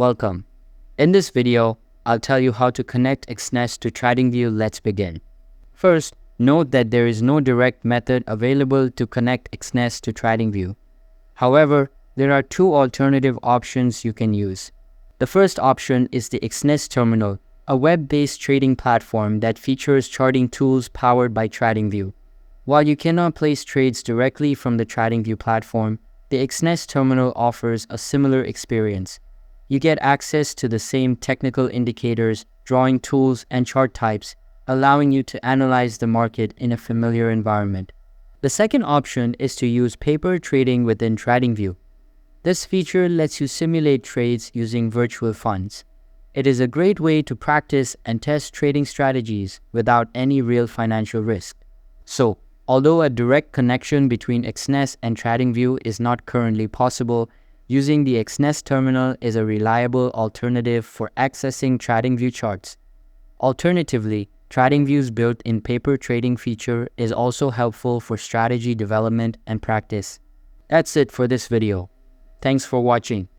Welcome. In this video, I'll tell you how to connect Exness to TradingView. Let's begin. First, note that there is no direct method available to connect Exness to TradingView. However, there are two alternative options you can use. The first option is the Exness Terminal, a web-based trading platform that features charting tools powered by TradingView. While you cannot place trades directly from the TradingView platform, the Exness Terminal offers a similar experience. You get access to the same technical indicators, drawing tools, and chart types, allowing you to analyze the market in a familiar environment. The second option is to use paper trading within TradingView. This feature lets you simulate trades using virtual funds. It is a great way to practice and test trading strategies without any real financial risk. So, although a direct connection between Exness and TradingView is not currently possible, using the Exness terminal is a reliable alternative for accessing TradingView charts. Alternatively, TradingView's built-in paper trading feature is also helpful for strategy development and practice. That's it for this video. Thanks for watching.